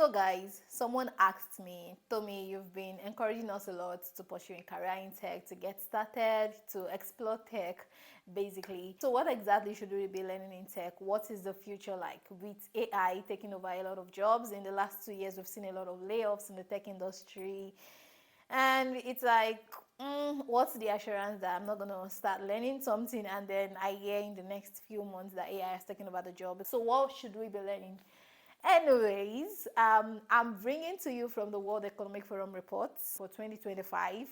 So guys, someone asked me, told me you've been encouraging us a lot to pursue a career in tech, to get started, to explore tech, basically. So what exactly should we be learning in tech? What is the future like with AI taking over a lot of jobs? In the last 2 years, we've seen a lot of layoffs in the tech industry. And it's like, what's the assurance that I'm not going to start learning something and then I hear in the next few months that AI is taking over the job? So what should we be learning? Anyways, I'm bringing to you from the World Economic Forum reports for 2025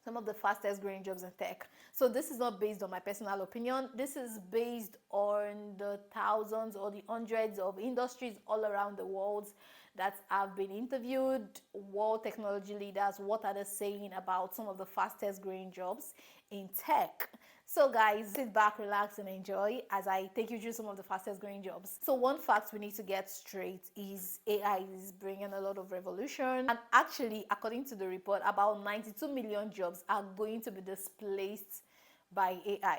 some of the fastest growing jobs in tech. So this is not based on my personal opinion. This is based on the thousands or the hundreds of industries all around the world that have been interviewed, world technology leaders. What are they saying about some of the fastest growing jobs in tech? So guys, sit back, relax, and enjoy as I take you through some of the fastest growing jobs. So one fact we need to get straight is AI is bringing a lot of revolution. And actually, according to the report, about 92 million jobs are going to be displaced by AI,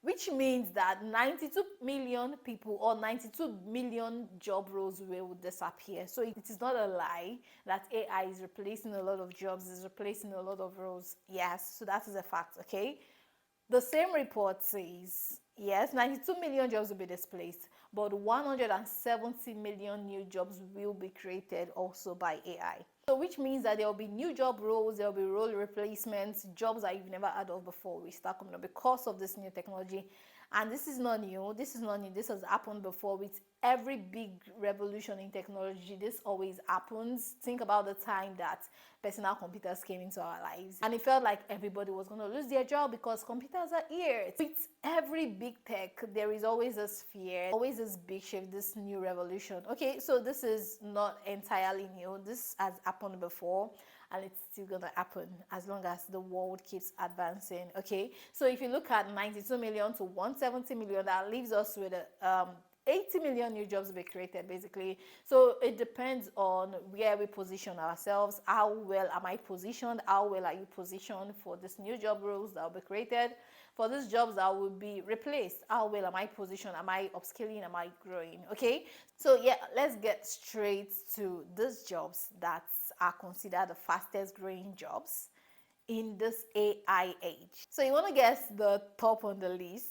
which means that 92 million people or 92 million job roles will disappear. So it is not a lie that AI is replacing a lot of jobs, is replacing a lot of roles. Yes, so that is a fact, okay? The same report says, yes, 92 million jobs will be displaced, but 170 million new jobs will be created also by AI. So which means that there will be new job roles, there will be role replacements, jobs that you've never heard of before will start coming up because of this new technology. And this is not new. This is not new. This has happened before with every big revolution in technology. This always happens. Think about the time that personal computers came into our lives. And it felt like everybody was going to lose their job because computers are here. With every big tech, there is always this fear, always this big shift, this new revolution. Okay, so this is not entirely new. This has happened before, and it's still gonna happen as long as the world keeps advancing. Okay, so if you look at 92 million to 170 million, that leaves us with a 80 million new jobs will be created, basically. So it depends on where we position ourselves. How well am I positioned? How well are you positioned for this new job roles that will be created? For these jobs that will be replaced, how well am I positioned? Am I upskilling? Am I growing? Okay, so yeah, let's get straight to these jobs that are considered the fastest growing jobs in this AI age. So you want to guess the top on the list?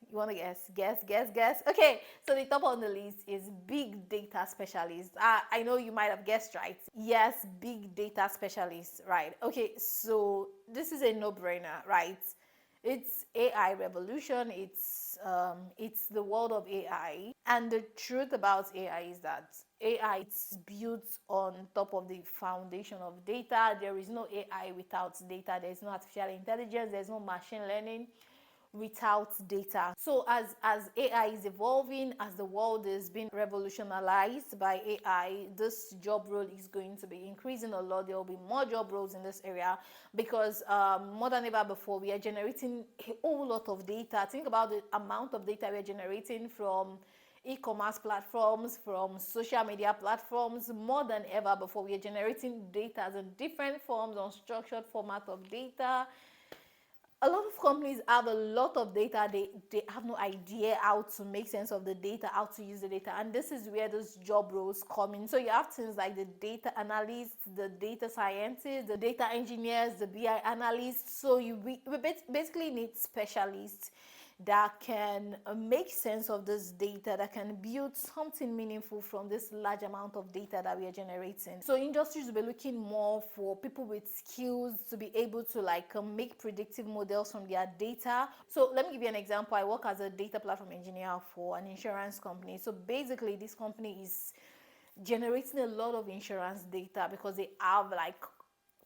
You want to guess? Okay, so the top on the list is big data specialist. I know you might have guessed right. Yes, big data specialist, right? Okay, so this is a no-brainer, right? It's AI revolution. It's the world of AI, and the truth about AI is that AI is built on top of the foundation of data. There is no AI without data. There is no artificial intelligence. There is no machine learning without data. So as AI is evolving, as the world is being revolutionized by AI, this job role is going to be increasing a lot. There will be more job roles in this area because more than ever before, we are generating a whole lot of data. Think about the amount of data we are generating from e-commerce platforms, from social media platforms. More than ever before, we are generating data in different forms, unstructured format of data. A lot of companies have a lot of data. They have no idea how to make sense of the data, how to use the data, and this is where those job roles come in. So you have things like the data analysts, the data scientists, the data engineers, the BI analysts. So we basically need specialists that can make sense of this data, that can build something meaningful from this large amount of data that we are generating. So industries will be looking more for people with skills to be able to make predictive models from their data. So let me give you an example. I work as a data platform engineer for an insurance company. So basically this company is generating a lot of insurance data because they have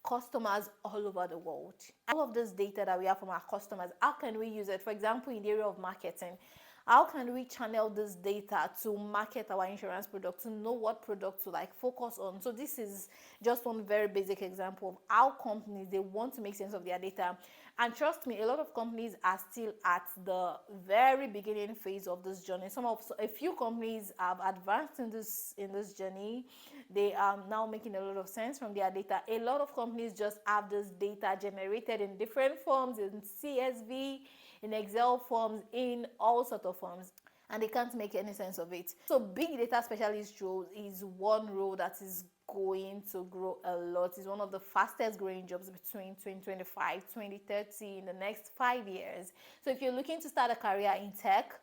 customers all over the world. All of this data that we have from our customers, how can we use it? For example, in the area of marketing, how can we channel this data to market our insurance product, to know what product to focus on? So this is just one very basic example of how companies, they want to make sense of their data. And trust me, a lot of companies are still at the very beginning phase of this journey. A few companies have advanced in this journey. They are now making a lot of sense from their data. A lot of companies just have this data generated in different forms, in CSV, in Excel forms, in all sorts of forms. and they can't make any sense of it. So big data specialist role is one role that is going to grow a lot. It's one of the fastest growing jobs between 2025 2030 in the next 5 years. So if you're looking to start a career in tech,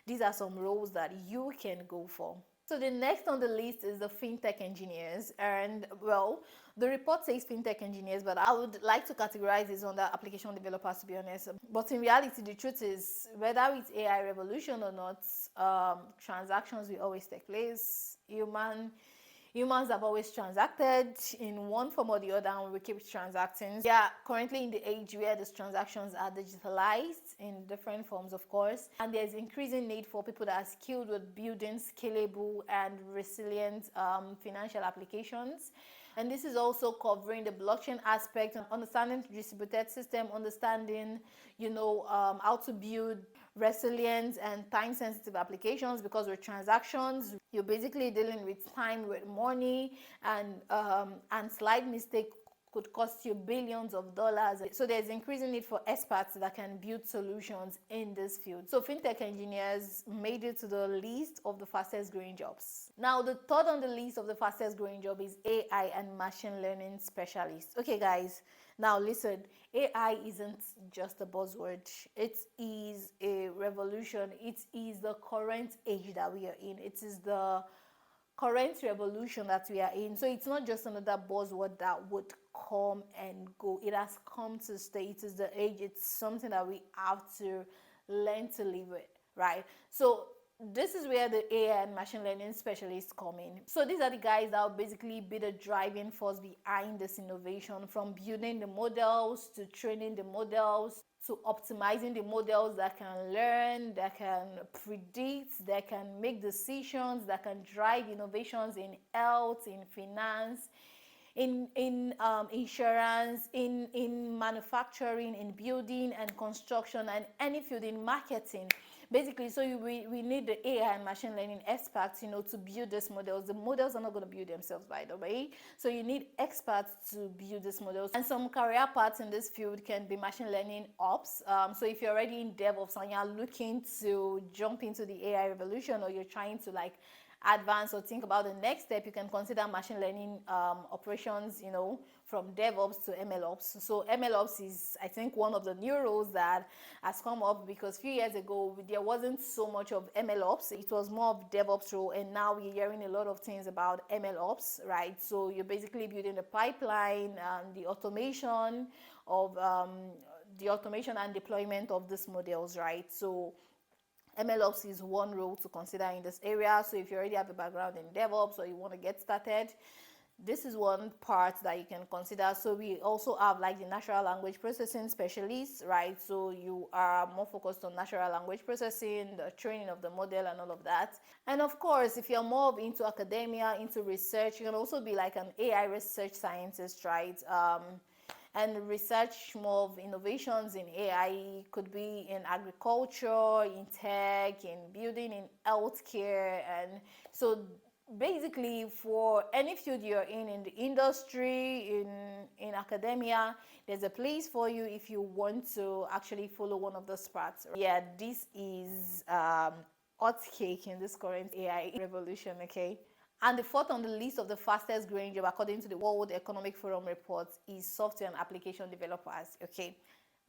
these are some roles that you can go for. So the next on the list is the fintech engineers, and well, the report says fintech engineers, but I would like to categorize this under application developers, to be honest. But in reality, the truth is, whether it's AI revolution or not, transactions will always take place. Humans have always transacted in one form or the other, and we keep transacting. We are currently in the age where these transactions are digitalized in different forms, of course, and there's increasing need for people that are skilled with building scalable and resilient financial applications. And this is also covering the blockchain aspect and understanding distributed system, understanding, how to build resilient and time sensitive applications, because with transactions, you're basically dealing with time, with money, and slight mistake could cost you billions of dollars. So there's increasing need for experts that can build solutions in this field. So fintech engineers made it to the list of the fastest growing jobs. Now, the third on the list of the fastest growing job is AI and machine learning specialist. Okay, guys, now listen, AI isn't just a buzzword. It is a revolution. It is the current age that we are in. It is the current revolution that we are in. So it's not just another buzzword that would come and go. It has come to stay. It is the age. It's something that we have to learn to live with, right? So this is where the AI and machine learning specialists come in. So these are the guys that will basically be the driving force behind this innovation, from building the models to training the models to optimizing the models that can learn, that can predict, that can make decisions, that can drive innovations in health, in finance, in insurance, in manufacturing, in building and construction, and any field, in marketing. Basically, so we need the AI and machine learning experts, to build these models. The models are not going to build themselves, by the way. So you need experts to build these models. And some career paths in this field can be machine learning ops. So if you're already in DevOps and you're looking to jump into the AI revolution, or you're trying to advance or think about the next step, you can consider machine learning operations, from DevOps to MLOps. So MLOps is, I think, one of the new roles that has come up, because a few years ago there wasn't so much of MLOps. It was more of DevOps role, and now we're hearing a lot of things about MLOps, right? So you're basically building the pipeline and the automation of and deployment of these models, right? So MLOps is one role to consider in this area. So if you already have a background in DevOps or you want to get started, this is one part that you can consider. So we also have the natural language processing specialists, right? So you are more focused on natural language processing, the training of the model and all of that. And of course, if you're more into academia, into research, you can also be like an AI research scientist, right? And research more of innovations in AI. Could be in agriculture, in tech, in building, in healthcare. And so basically, for any field you're in the industry, in academia, there's a place for you if you want to actually follow one of those paths. Yeah, this is hot cake in this current AI revolution, okay? And the fourth on the list of the fastest growing job, according to the World Economic Forum report, is software and application developers. Okay.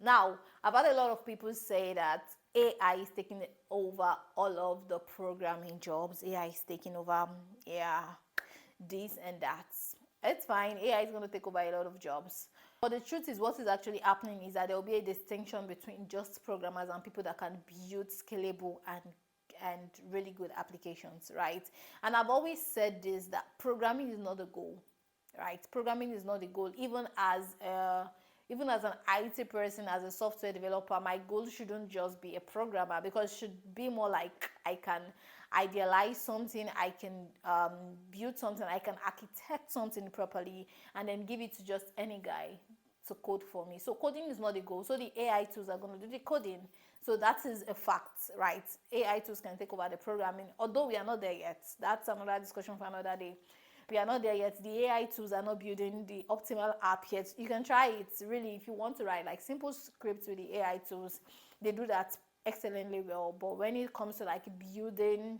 Now, I've had a lot of people say that AI is taking over all of the programming jobs. AI is taking over, this and that. It's fine. AI is going to take over a lot of jobs. But the truth is, what is actually happening is that there will be a distinction between just programmers and people that can build scalable and really good applications, right? And I've always said this, that programming is not the goal, right? Programming is not the goal. Even as an IT person, as a software developer, my goal shouldn't just be a programmer, because it should be more like I can idealize something, I can build something, I can architect something properly, and then give it to just any guy to code for me. So coding is not the goal. So the AI tools are going to do the coding. So that is a fact, right? AI tools can take over the programming, although we are not there yet. That's another discussion for another day. We are not there yet. The AI tools are not building the optimal app yet. You can try it, really, if you want to write simple scripts with the AI tools. They do that excellently well. But when it comes to like building,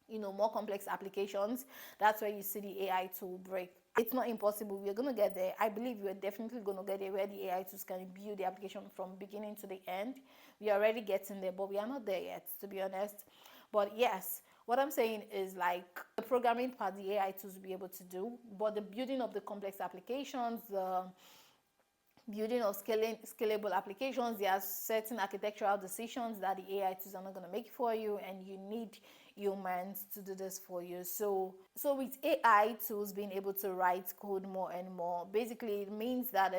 more complex applications, that's where you see the AI tool break. It's not impossible. We're going to get there. I believe we're definitely going to get there where the AI tools can build the application from beginning to the end. We are already getting there, but we are not there yet, to be honest. But yes, what I'm saying is like the programming part, the AI tools will be able to do, but the building of the complex applications, the building of scalable applications, there are certain architectural decisions that the AI tools are not going to make for you, and you need humans to do this for you. So with AI tools being able to write code more and more, basically it means that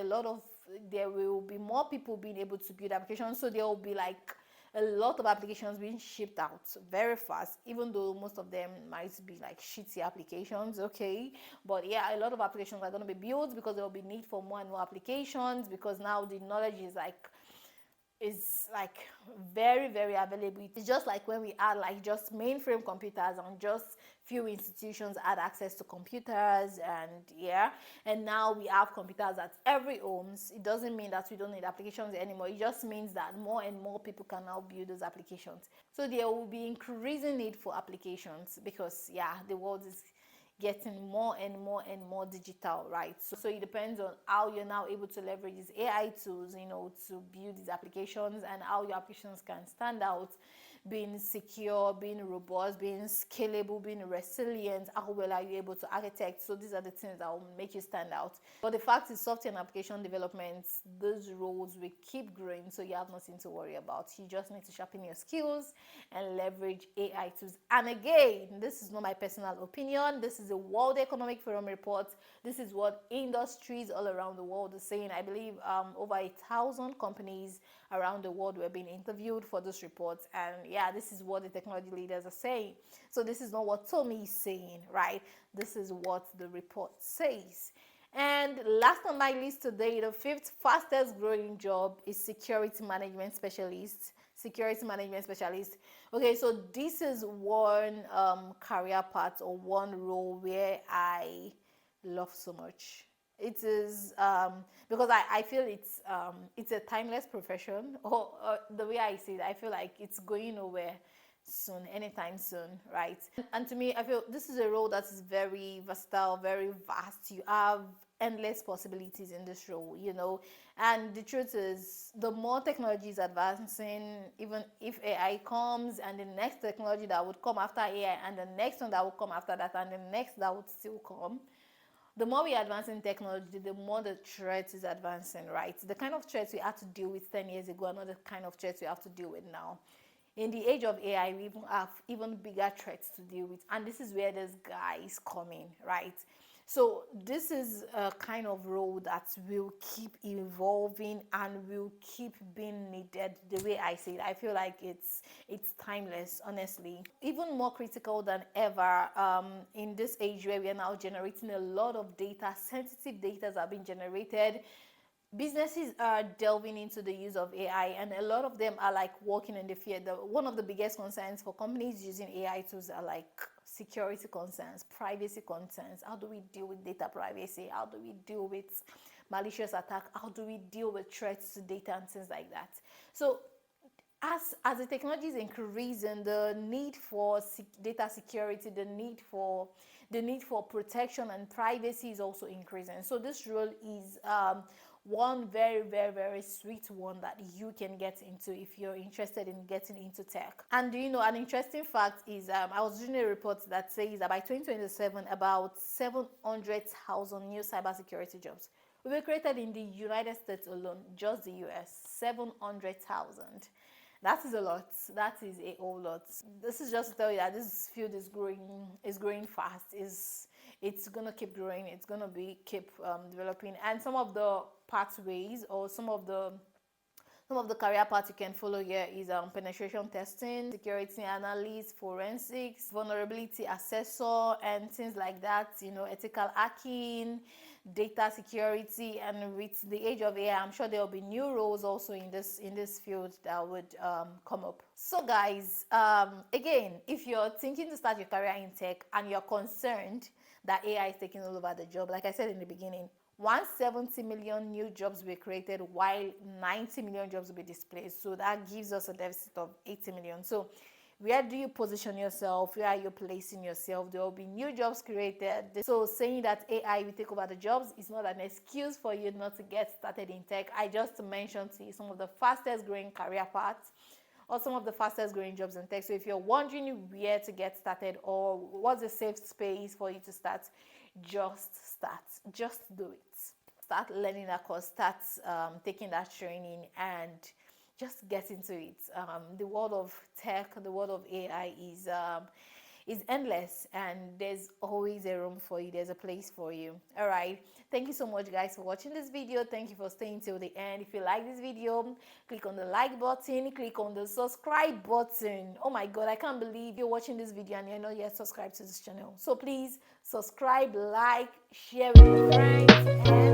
there will be more people being able to build applications. So there will be like a lot of applications being shipped out very fast, even though most of them might be like shitty applications, okay? But yeah, a lot of applications are going to be built because there will be need for more and more applications, because now the knowledge is like very, very available. It's just like when we had like just mainframe computers and just few institutions had access to computers, and yeah, and now we have computers at every homes. It doesn't mean that we don't need applications anymore. It just means that more and more people can now build those applications. So there will be increasing need for applications, because yeah, the world is getting more and more and more digital, right? So it depends on how you're now able to leverage these AI tools, to build these applications, and how your applications can stand out, being secure, being robust, being scalable, being resilient. How well are you able to architect? So these are the things that will make you stand out. But the fact is, software and application development, those roles will keep growing, so you have nothing to worry about. You just need to sharpen your skills and leverage AI tools. And again, this is not my personal opinion. This is a World Economic Forum report. This is what industries all around the world are saying. I believe over 1,000 companies around the world were being interviewed for this report, and yeah, this is what the technology leaders are saying. So this is not what Tommy is saying, right? This is what the report says. And last on my list today, the fifth fastest growing job is security management specialist. Okay, so this is one career path or one role where I love so much. It is because I feel it's a timeless profession, or the way I see it, I feel like it's going nowhere soon, anytime soon, right? And to me, I feel this is a role that is very versatile, very vast. You have endless possibilities in this role. And the truth is, the more technology is advancing, even if AI comes, and the next technology that would come after AI, and the next one that will come after that, and the next that would still come, the more we advance in technology, the more the threat is advancing, right? The kind of threats we had to deal with 10 years ago are not the kind of threats we have to deal with now. In the age of AI, we even have even bigger threats to deal with. And this is where this guy is coming, right? So this is a kind of role that will keep evolving and will keep being needed. The way I see it, I feel like it's timeless, honestly. Even more critical than ever in this age where we are now generating a lot of data, sensitive data are being generated. Businesses are delving into the use of AI, and a lot of them are like walking in the fear. One of the biggest concerns for companies using AI tools are like security concerns, privacy concerns. How do we deal with data privacy? How do we deal with malicious attack? How do we deal with threats to data and things like that? So as the technology is increasing, the need for data security, the need for protection and privacy is also increasing. So this role is one very, very, very sweet one that you can get into if you're interested in getting into tech. And an interesting fact is I was reading a report that says that by 2027, about 700,000 new cybersecurity jobs will be created in the United States alone, just the US. 700,000. That is a lot. That is a whole lot. This is just to tell you that this field is growing fast. It's gonna keep growing. It's gonna keep developing. And some of the pathways, or some of the career paths you can follow here is penetration testing, security analyst, forensics, vulnerability assessor, and things like that. Ethical hacking, data security. And with the age of AI, I'm sure there will be new roles also in this field that would come up. So guys, again, if you're thinking to start your career in tech and you're concerned that AI is taking all over the job, like I said in the beginning, 170 million new jobs were created while 90 million jobs will be displaced. So that gives us a deficit of 80 million. So where do you position yourself? Where are you placing yourself? There will be new jobs created. So saying that AI will take over the jobs is not an excuse for you not to get started in tech. I just mentioned to you some of the fastest growing career paths or some of the fastest growing jobs in tech. So if you're wondering where to get started or what's a safe space for you to start, just start. Just do it. Start learning that course, start taking that training, and just get into it. The world of tech, the world of AI is endless, and there's always a room for you. There's a place for you. All right. Thank you so much, guys, for watching this video. Thank you for staying till the end. If you like this video, click on the like button, click on the subscribe button. Oh my God, I can't believe you're watching this video and you're not yet subscribed to this channel. So please subscribe, like, share with your friends, and